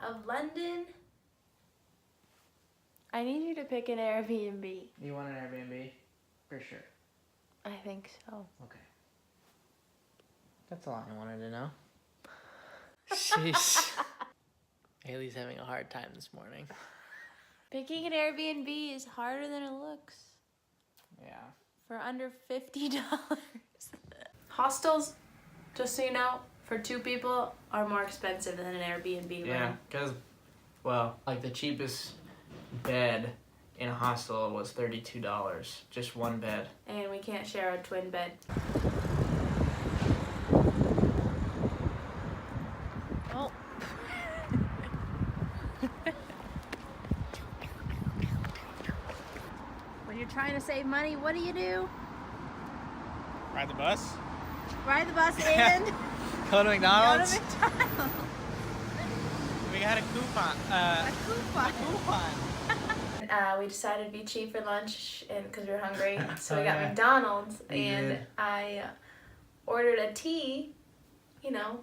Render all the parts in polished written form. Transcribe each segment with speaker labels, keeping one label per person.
Speaker 1: of London. I need you to pick an Airbnb.
Speaker 2: You want an Airbnb? For sure.
Speaker 1: I think so.
Speaker 2: Okay. That's all I wanted to know. Jeez. Haley's having a hard time this morning.
Speaker 1: Picking an Airbnb is harder than it looks.
Speaker 2: Yeah.
Speaker 1: For under $50. Hostels, just so you know, for 2 people are more expensive than an Airbnb.
Speaker 2: Yeah, because, well, like the cheapest bed in a hostel was $32. Just one bed.
Speaker 1: And we can't share a twin bed. Oh. When you're trying to save money, what do?
Speaker 2: Ride the bus?
Speaker 1: Ride the bus and
Speaker 2: Go to McDonald's?
Speaker 1: go to McDonald's.
Speaker 2: We got a coupon.
Speaker 1: A coupon.
Speaker 2: coupon.
Speaker 1: We decided to be cheap for lunch because we were hungry. So we
Speaker 2: Oh,
Speaker 1: got
Speaker 2: yeah.
Speaker 1: McDonald's
Speaker 2: We
Speaker 1: and
Speaker 2: did.
Speaker 1: I ordered a tea, you know,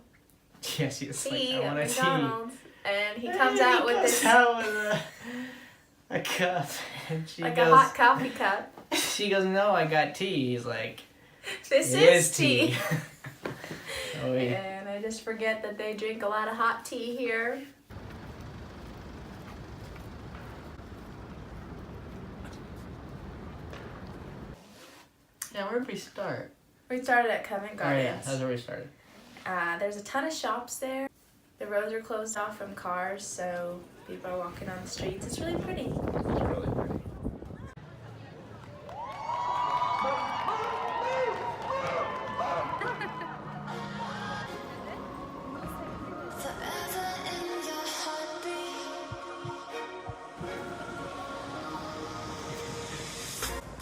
Speaker 2: Yes, he's like,
Speaker 1: tea
Speaker 2: I
Speaker 1: at
Speaker 2: want a tea.
Speaker 1: McDonald's. And he comes out with this,
Speaker 2: out with a cup. And she
Speaker 1: like
Speaker 2: goes,
Speaker 1: a hot coffee cup.
Speaker 2: She goes, no, I got tea. He's like,
Speaker 1: This
Speaker 2: it
Speaker 1: is tea.
Speaker 2: Oh, wait.
Speaker 1: And I just forget that they drink a lot of hot tea here.
Speaker 2: Yeah, where'd we start?
Speaker 1: We started at Covent
Speaker 2: Oh, yeah,
Speaker 1: Gardens.
Speaker 2: that's where we started.
Speaker 1: There's a ton of shops there. The roads are closed off from cars, so people are walking on the streets. It's really pretty.
Speaker 2: It's really pretty.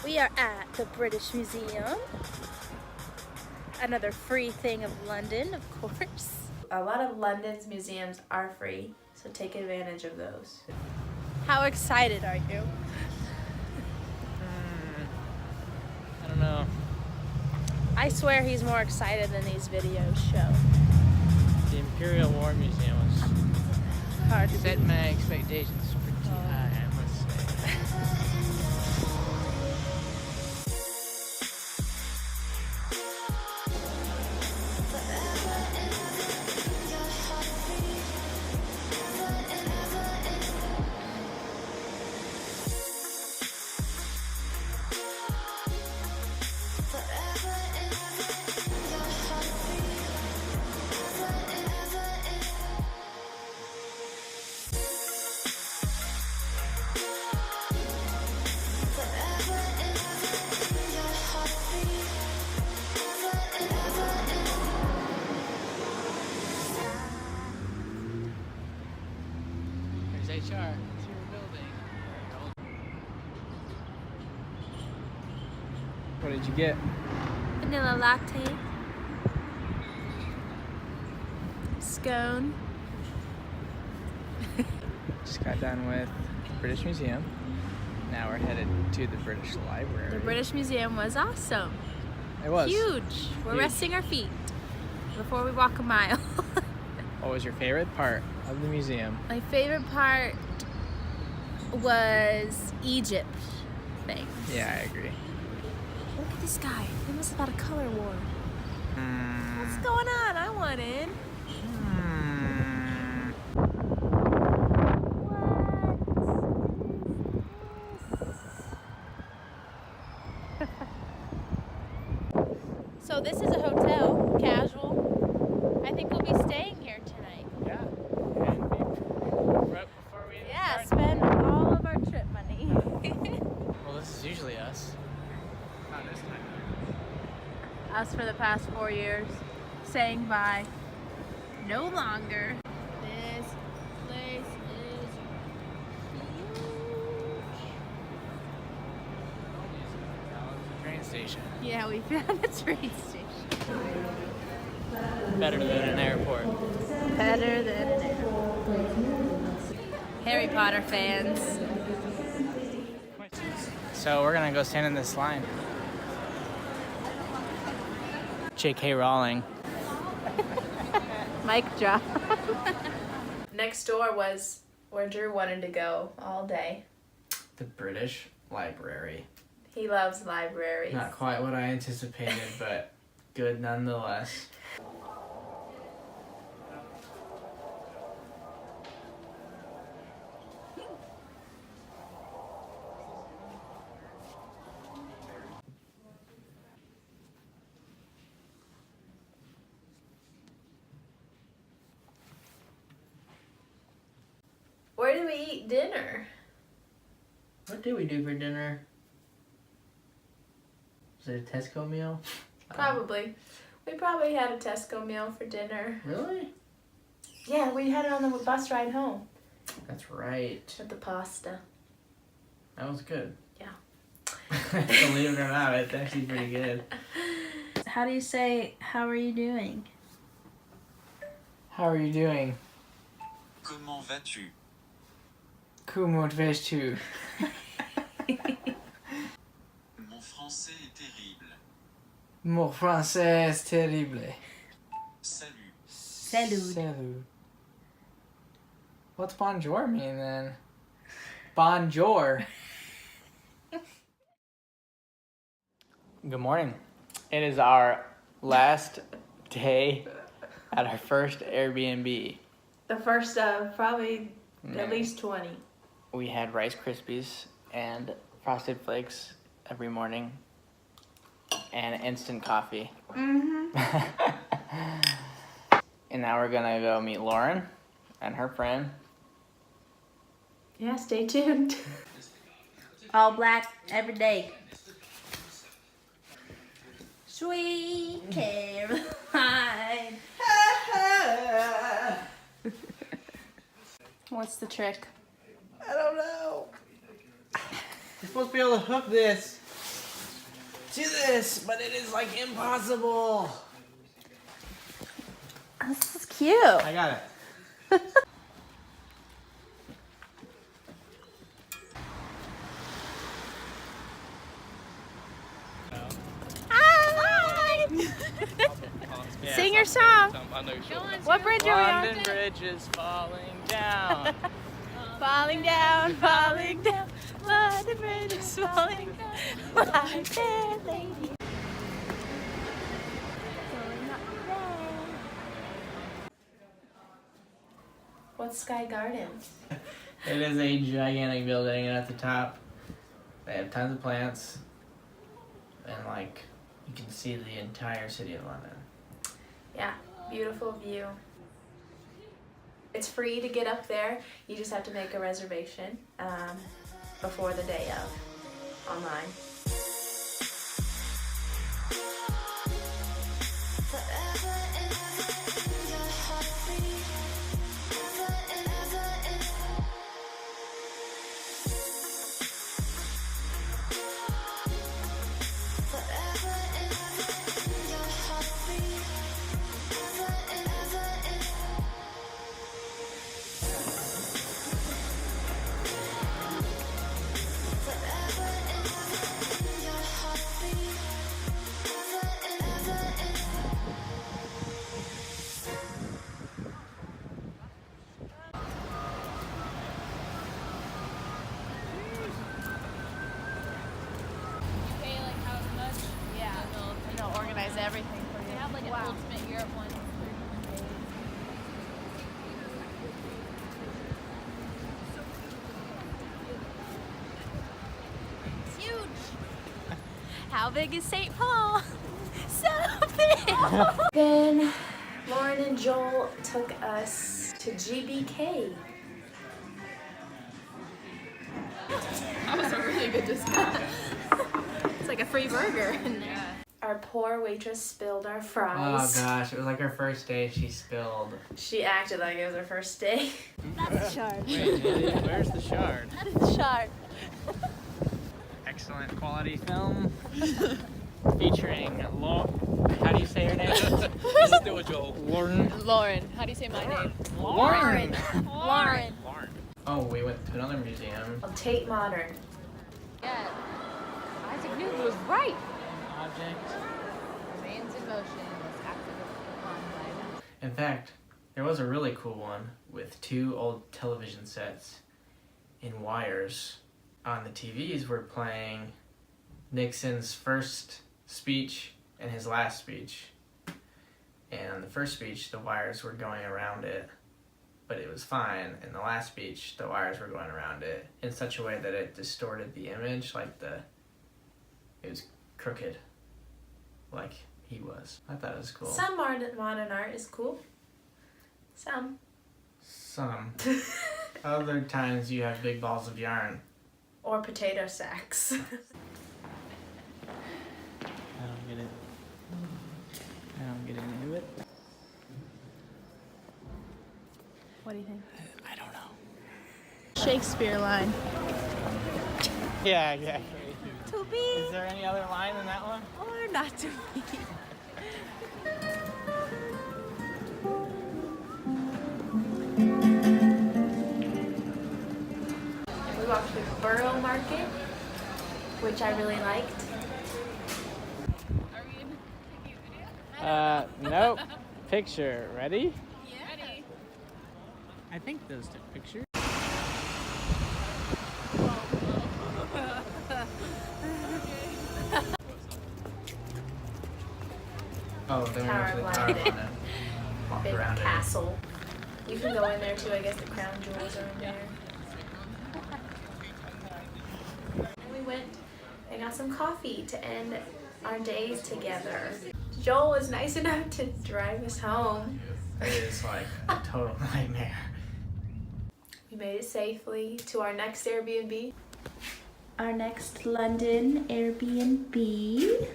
Speaker 1: We are at the British Museum. Another free thing of London, of course. A lot of London's museums are free, so take advantage of those. How excited are you?
Speaker 2: I don't know.
Speaker 1: I swear he's more excited than these videos show.
Speaker 2: The Imperial War Museum was
Speaker 1: Hard to
Speaker 2: set
Speaker 1: beat.
Speaker 2: my expectations pretty high, I must say. There's HR. It's your building. What did you get?
Speaker 1: Vanilla latte. Scone.
Speaker 2: Just got done with British Museum. Now we're headed to the British Library.
Speaker 1: The British Museum was awesome.
Speaker 2: It was.
Speaker 1: Huge. We're
Speaker 2: Huge.
Speaker 1: resting our feet before we walk a mile.
Speaker 2: What was your favorite part of the museum?
Speaker 1: My favorite part was Egypt things.
Speaker 2: Yeah, I agree.
Speaker 1: Look at this guy. They must have had a color war. What's going on? I want in. So this is a hotel, casual. I think we'll be staying here tonight.
Speaker 2: Yeah. And right before we
Speaker 1: Yeah,
Speaker 2: start.
Speaker 1: spend all of our trip money.
Speaker 2: Well, this is usually us. Not this time.
Speaker 1: Us for the past 4 years, saying bye. No longer. This place is huge.
Speaker 2: Train station.
Speaker 1: Yeah, we found a train station.
Speaker 2: Better than an airport.
Speaker 1: Better than an airport. Harry Potter fans.
Speaker 2: So we're gonna go stand in this line. J.K. Rowling.
Speaker 1: Mic drop. next door was where Drew wanted to go all day.
Speaker 2: The British Library.
Speaker 1: He loves libraries.
Speaker 2: Not quite what I anticipated, but good nonetheless.
Speaker 1: Where do we eat dinner?
Speaker 2: What did we do for dinner? Was it a Tesco meal?
Speaker 1: Probably. We probably had a Tesco meal for dinner.
Speaker 2: Really?
Speaker 1: Yeah, we had it on the bus ride home.
Speaker 2: That's right.
Speaker 1: With the pasta.
Speaker 2: That was good.
Speaker 1: Yeah.
Speaker 2: Believe it or not, it's actually pretty good.
Speaker 1: How do you say, how are you doing?
Speaker 2: How are you doing?
Speaker 3: Comment vas-tu?
Speaker 2: Comment vas-tu?
Speaker 3: Mon français est terrible.
Speaker 2: Mon français est terrible.
Speaker 3: Salut.
Speaker 2: Salut. What's bonjour mean then? Bonjour. Good morning. It is our last day at our first Airbnb.
Speaker 1: The first of probably at
Speaker 2: Many.
Speaker 1: least 20.
Speaker 2: We had Rice Krispies and Frosted Flakes every morning and instant coffee.
Speaker 1: Mm-hmm.
Speaker 2: And now we're gonna go meet Loren and her friend.
Speaker 1: Yeah, stay tuned. All black every day. Sweet Caroline. What's the trick?
Speaker 2: I don't know. You're supposed to be able to hook this to this, but it is like impossible.
Speaker 1: This is cute.
Speaker 2: I got it.
Speaker 1: Hi! Sing your song. What bridge are we on?
Speaker 2: London Bridge is falling down.
Speaker 1: Falling down, falling down. London Bridge is falling down. My fair lady. What's Sky Gardens?
Speaker 2: It is a gigantic building, and at the top, they have tons of plants, and like you can see the entire city of London.
Speaker 1: Yeah, beautiful view. It's free to get up there. You just have to make a reservation before the day of, online. Everything for you.
Speaker 4: They have like an Ultimate Europe one. It's huge. How big is St. Paul? So big.
Speaker 1: Then Loren and Joel took us to GBK.
Speaker 4: That was a really good discount. It's like a free burger in there.
Speaker 1: Our poor waitress spilled our
Speaker 2: Oh
Speaker 1: fries.
Speaker 2: gosh, it was like our first day. She spilled.
Speaker 1: She acted like it was her first day.
Speaker 4: That's a shard.
Speaker 2: Wait, where's the shard?
Speaker 4: That is a shard.
Speaker 2: Excellent quality film featuring how do you say her name? Loren.
Speaker 4: Lauren. How do you say my name?
Speaker 2: Loren.
Speaker 4: Lauren.
Speaker 2: Oh, we went to another museum.
Speaker 1: Tate Modern.
Speaker 4: Yeah. Isaac Newton was right.
Speaker 2: Object.
Speaker 4: Remains in motion unless acted upon by.
Speaker 2: In fact, There was a really cool one with 2 old television sets in wires. On the TVs were playing Nixon's first speech and his last speech. And on the first speech, the wires were going around it, but it was fine. In the last speech, the wires were going around it in such a way that it distorted the image, like it was crooked, like he was. I thought it was cool.
Speaker 1: Some modern art is cool. Some.
Speaker 2: Other times you have big balls of yarn.
Speaker 1: Or potato sacks.
Speaker 2: I don't get it. I don't get into it.
Speaker 4: What do you think?
Speaker 2: I don't know.
Speaker 4: Shakespeare line.
Speaker 2: Yeah.
Speaker 4: To be
Speaker 2: Is there any other line in that one?
Speaker 4: or not to be.
Speaker 1: We walked through the Borough Market, which I really liked.
Speaker 2: Nope. Picture. Ready?
Speaker 4: Yeah. Ready.
Speaker 2: I think those took pictures. Oh, then we
Speaker 1: Tower
Speaker 2: went to the
Speaker 1: of
Speaker 2: Tower
Speaker 1: London.
Speaker 2: of London. Walked
Speaker 1: Big
Speaker 2: around
Speaker 1: castle. You can go in there too. I guess the crown jewels are in there. And we went and got some coffee to end our days together. Joel was nice enough to drive us home.
Speaker 2: It is like a total nightmare.
Speaker 1: We made it safely to our next Airbnb. Our next London Airbnb.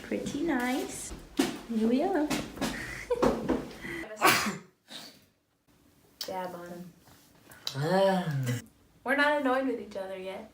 Speaker 1: Pretty nice. Here we are. Dab on him. We're not annoyed with each other yet.